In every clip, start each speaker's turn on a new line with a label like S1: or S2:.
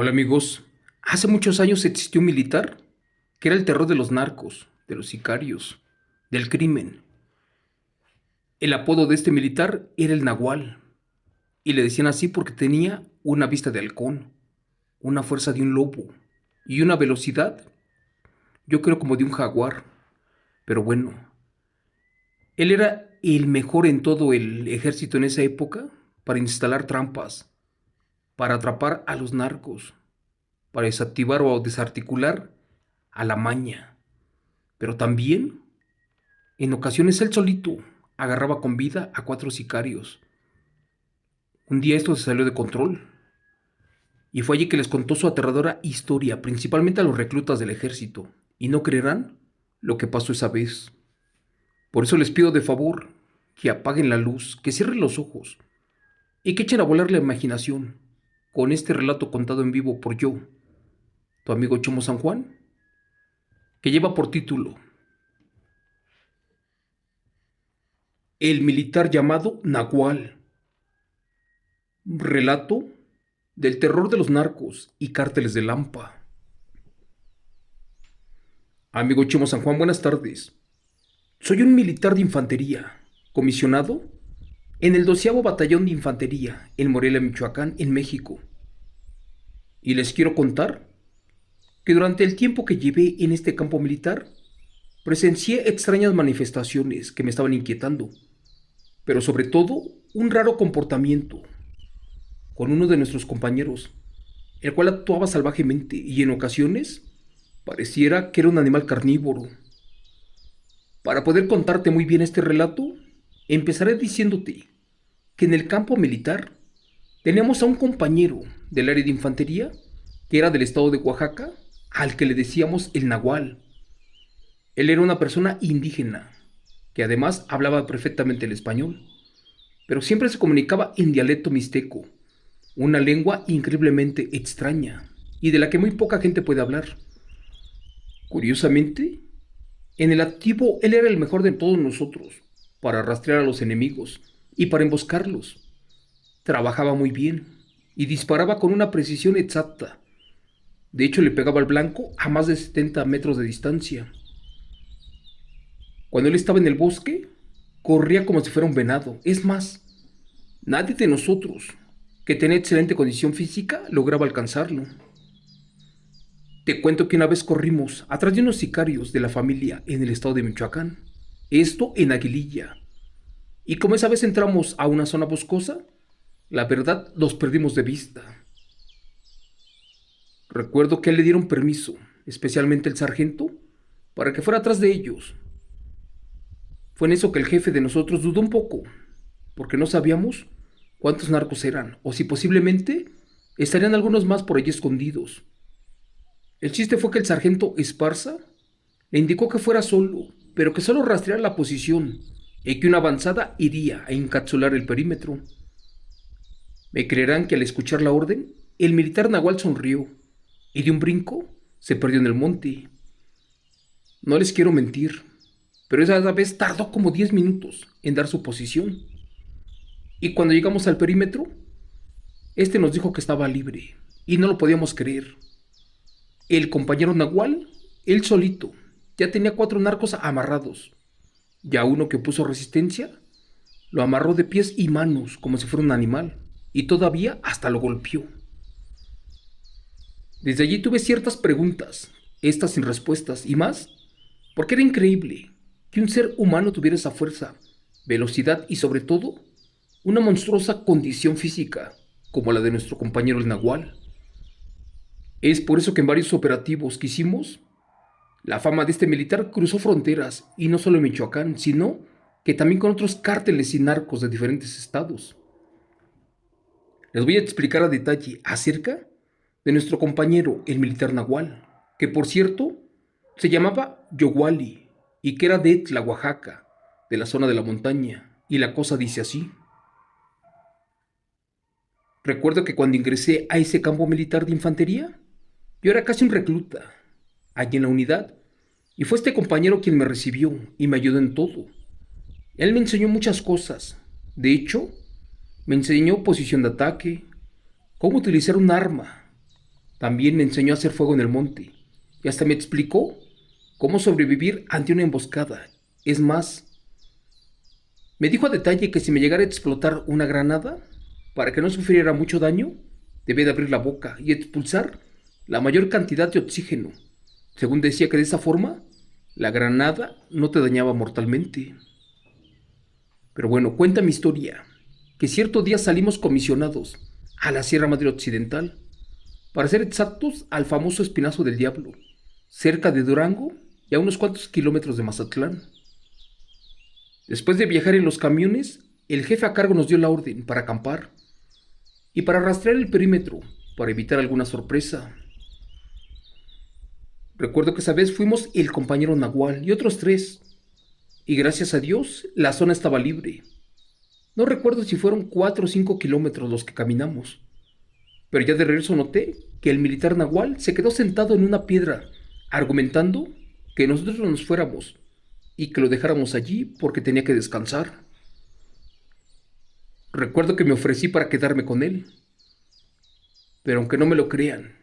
S1: Hola amigos, hace muchos años existió un militar que era el terror de los narcos, de los sicarios, del crimen. El apodo de este militar era el Nahual, y le decían así porque tenía una vista de halcón, una fuerza de un lobo y una velocidad, yo creo como de un jaguar. Pero bueno, él era el mejor en todo el ejército en esa época para instalar trampas, para atrapar a los narcos, para desactivar o desarticular a la maña. Pero también, en ocasiones él solito agarraba con vida a cuatro sicarios. Un día esto se salió de control y fue allí que les contó su aterradora historia, principalmente a los reclutas del ejército. Y no creerán lo que pasó esa vez. Por eso les pido de favor que apaguen la luz, que cierren los ojos y que echen a volar la imaginación con este relato contado en vivo por yo, tu amigo Chomo San Juan, que lleva por título El militar llamado Nahual. Relato del terror de los narcos y cárteles de Lampa. Amigo Chimo San Juan, buenas tardes. Soy un militar de infantería, comisionado en el 12º Batallón de Infantería en Morelia, Michoacán, en México. Y les quiero contar que durante el tiempo que llevé en este campo militar, presencié extrañas manifestaciones que me estaban inquietando, pero sobre todo un raro comportamiento con uno de nuestros compañeros, el cual actuaba salvajemente y en ocasiones pareciera que era un animal carnívoro. Para poder contarte muy bien este relato, empezaré diciéndote que en el campo militar teníamos a un compañero del área de infantería que era del estado de Oaxaca, al que le decíamos el Nahual. Él era una persona indígena, que además hablaba perfectamente el español, pero siempre se comunicaba en dialecto mixteco, una lengua increíblemente extraña y de la que muy poca gente puede hablar. Curiosamente, en el activo él era el mejor de todos nosotros, para rastrear a los enemigos y para emboscarlos. Trabajaba muy bien y disparaba con una precisión exacta. De hecho, le pegaba al blanco a más de 70 metros de distancia. Cuando él estaba en el bosque, corría como si fuera un venado. Es más, nadie de nosotros, que tenía excelente condición física, lograba alcanzarlo. Te cuento que una vez corrimos atrás de unos sicarios de la familia en el estado de Michoacán. Esto en Aguililla. Y como esa vez entramos a una zona boscosa, la verdad los perdimos de vista. Recuerdo que a él le dieron permiso, especialmente el sargento, para que fuera atrás de ellos. Fue en eso que el jefe de nosotros dudó un poco, porque no sabíamos cuántos narcos eran, o si posiblemente estarían algunos más por allí escondidos. El chiste fue que el sargento Esparza le indicó que fuera solo, pero que solo rastreara la posición y que una avanzada iría a encapsular el perímetro. Me creerán que al escuchar la orden, el militar Nahual sonrió y de un brinco se perdió en el monte. No les quiero mentir, pero esa vez tardó como 10 minutos en dar su posición. Y cuando llegamos al perímetro, este nos dijo que estaba libre y no lo podíamos creer. El compañero Nahual, él solito, ya tenía cuatro narcos amarrados. Ya uno que puso resistencia, lo amarró de pies y manos como si fuera un animal y todavía hasta lo golpeó. Desde allí tuve ciertas preguntas, estas sin respuestas y más, porque era increíble que un ser humano tuviera esa fuerza, velocidad y sobre todo una monstruosa condición física como la de nuestro compañero el Nahual. Es por eso que en varios operativos que hicimos, la fama de este militar cruzó fronteras y no solo en Michoacán, sino que también con otros cárteles y narcos de diferentes estados. Les voy a explicar a detalle acerca de nuestro compañero, el militar Nahual, que por cierto se llamaba Yowali y que era de Etla, Oaxaca, de la zona de la montaña, y la cosa dice así. Recuerdo que cuando ingresé a ese campo militar de infantería, yo era casi un recluta, allí en la unidad, y fue este compañero quien me recibió y me ayudó en todo. Él me enseñó muchas cosas. De hecho, me enseñó posición de ataque, cómo utilizar un arma, También me enseñó a hacer fuego en el monte y hasta me explicó cómo sobrevivir ante una emboscada. Es más, me dijo a detalle que si me llegara a explotar una granada, para que no sufriera mucho daño, debía de abrir la boca y expulsar la mayor cantidad de oxígeno. Según decía que de esa forma, la granada no te dañaba mortalmente. Pero bueno, cuenta mi historia, que cierto día salimos comisionados a la Sierra Madre Occidental, para ser exactos al famoso Espinazo del Diablo, cerca de Durango y a unos cuantos kilómetros de Mazatlán. Después de viajar en los camiones, el jefe a cargo nos dio la orden para acampar y para rastrear el perímetro para evitar alguna sorpresa. Recuerdo que esa vez fuimos el compañero Nahual y otros tres, y gracias a Dios la zona estaba libre. No recuerdo si fueron 4 o 5 kilómetros los que caminamos, pero ya de regreso noté que el militar Nahual se quedó sentado en una piedra, argumentando que nosotros nos fuéramos y que lo dejáramos allí porque tenía que descansar. Recuerdo que me ofrecí para quedarme con él, pero aunque no me lo crean,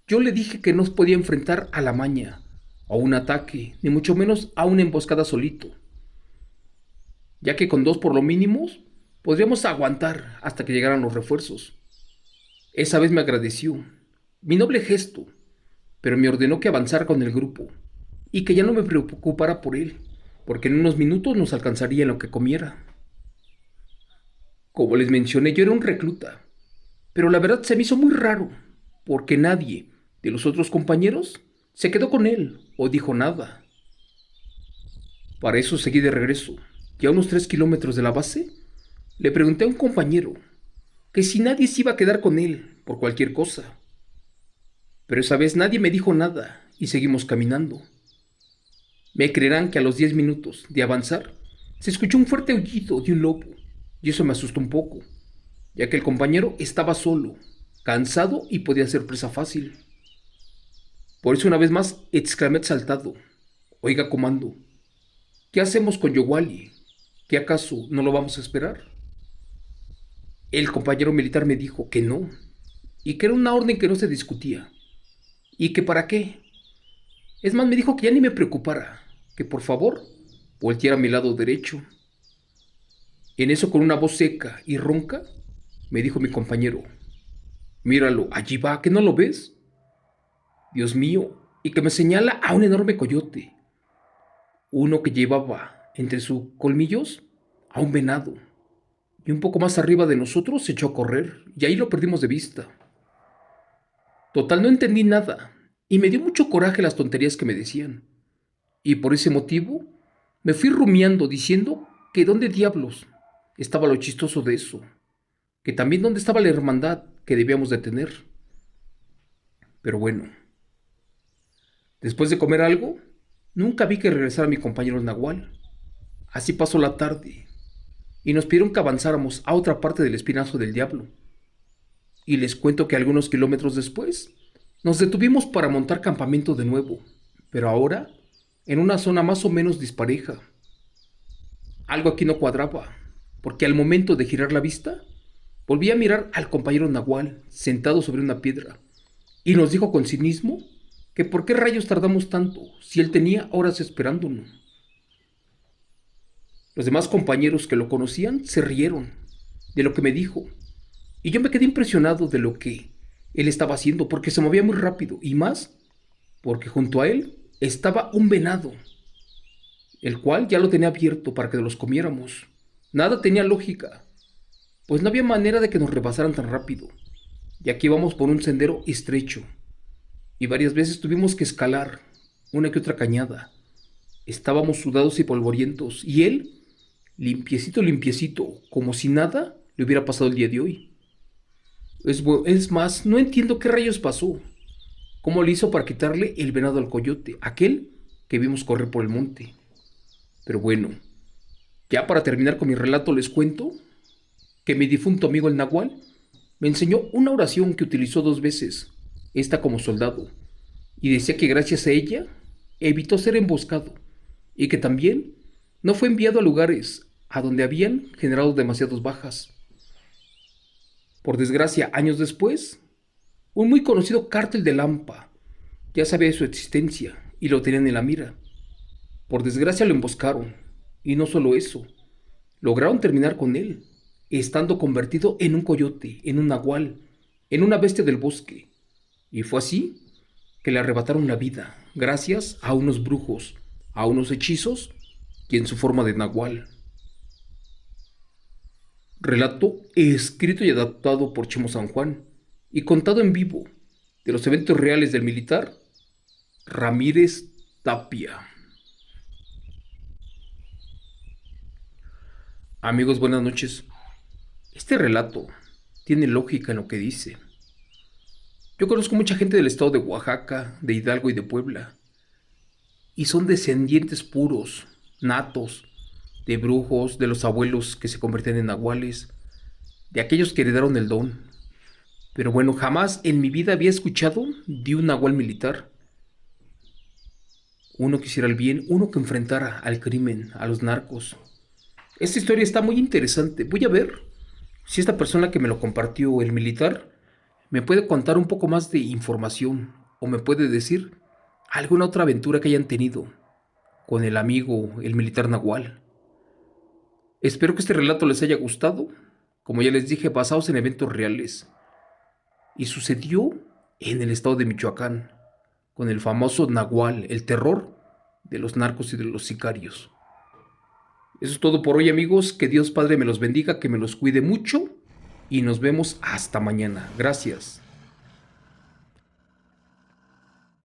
S1: yo le dije que no podía enfrentar a la maña, a un ataque, ni mucho menos a una emboscada solito, ya que con dos por lo mínimo podríamos aguantar hasta que llegaran los refuerzos. Esa vez me agradeció mi noble gesto, pero me ordenó que avanzara con el grupo y que ya no me preocupara por él, porque en unos minutos nos alcanzaría en lo que comiera. Como les mencioné, yo era un recluta, pero la verdad se me hizo muy raro, porque nadie de los otros compañeros se quedó con él o dijo nada. Para eso seguí de regreso, y a unos 3 kilómetros de la base, le pregunté a un compañero que si nadie se iba a quedar con él por cualquier cosa. Pero esa vez nadie me dijo nada y seguimos caminando. Me creerán que a los 10 minutos de avanzar se escuchó un fuerte aullido de un lobo, y eso me asustó un poco, ya que el compañero estaba solo, cansado y podía ser presa fácil. Por eso una vez más exclamé exaltado: Oiga, comando, ¿qué hacemos con Yowali? ¿Qué acaso no lo vamos a esperar? El compañero militar me dijo que no, y que era una orden que no se discutía, y que para qué. Es más, me dijo que ya ni me preocupara, que por favor volteara a mi lado derecho. En eso, con una voz seca y ronca, me dijo mi compañero: Míralo, allí va, ¿que no lo ves? Dios mío, y que me señala a un enorme coyote, uno que llevaba entre sus colmillos a un venado, y un poco más arriba de nosotros se echó a correr, y ahí lo perdimos de vista. Total, no entendí nada, y me dio mucho coraje las tonterías que me decían, y por ese motivo me fui rumiando diciendo que dónde diablos estaba lo chistoso de eso, que también dónde estaba la hermandad que debíamos de tener. Pero bueno, después de comer algo, nunca vi que regresara mi compañero Nahual. Así pasó la tarde, y nos pidieron que avanzáramos a otra parte del Espinazo del Diablo. Y les cuento que algunos kilómetros después, nos detuvimos para montar campamento de nuevo, pero ahora en una zona más o menos dispareja. Algo aquí no cuadraba, porque al momento de girar la vista, volví a mirar al compañero Nahual sentado sobre una piedra, y nos dijo con cinismo que por qué rayos tardamos tanto si él tenía horas esperándonos. Los demás compañeros que lo conocían se rieron de lo que me dijo, y yo me quedé impresionado de lo que él estaba haciendo, porque se movía muy rápido, y más porque junto a él estaba un venado, el cual ya lo tenía abierto para que los comiéramos. Nada tenía lógica, pues no había manera de que nos rebasaran tan rápido, y aquí íbamos por un sendero estrecho, y varias veces tuvimos que escalar una que otra cañada. Estábamos sudados y polvorientos, y él, limpiecito, limpiecito, como si nada le hubiera pasado el día de hoy. Es más, no entiendo qué rayos pasó, cómo le hizo para quitarle el venado al coyote, aquel que vimos correr por el monte. Pero bueno, ya para terminar con mi relato les cuento que mi difunto amigo el Nahual me enseñó una oración que utilizó 2 veces, esta como soldado, y decía que gracias a ella evitó ser emboscado y que también no fue enviado a lugares a donde habían generado demasiadas bajas. Por desgracia, años después, Un muy conocido cártel de Lampa ya sabía de su existencia y lo tenían en la mira. Por desgracia lo emboscaron. Y no solo eso, lograron terminar con él, estando convertido en un coyote, en un nahual, en una bestia del bosque. Y fue así que le arrebataron la vida, gracias a unos brujos, a unos hechizos y en su forma de nahual. Relato escrito y adaptado por Chemo San Juan y contado en vivo de los eventos reales del militar Ramírez Tapia. Amigos, buenas noches. Este relato tiene lógica en lo que dice. Yo conozco mucha gente del estado de Oaxaca, de Hidalgo y de Puebla, y son descendientes puros, natos, de brujos, de los abuelos que se convertían en nahuales, de aquellos que heredaron el don. Pero bueno, jamás en mi vida había escuchado de un nahual militar. Uno que hiciera el bien, uno que enfrentara al crimen, a los narcos. Esta historia está muy interesante. Voy a ver si esta persona que me lo compartió, el militar, me puede contar un poco más de información o me puede decir alguna otra aventura que hayan tenido con el amigo, el militar nahual. Espero que este relato les haya gustado. Como ya les dije, basados en eventos reales. Y sucedió en el estado de Michoacán, con el famoso nahual, el terror de los narcos y de los sicarios. Eso es todo por hoy, amigos. Que Dios Padre me los bendiga, que me los cuide mucho y nos vemos hasta mañana. Gracias.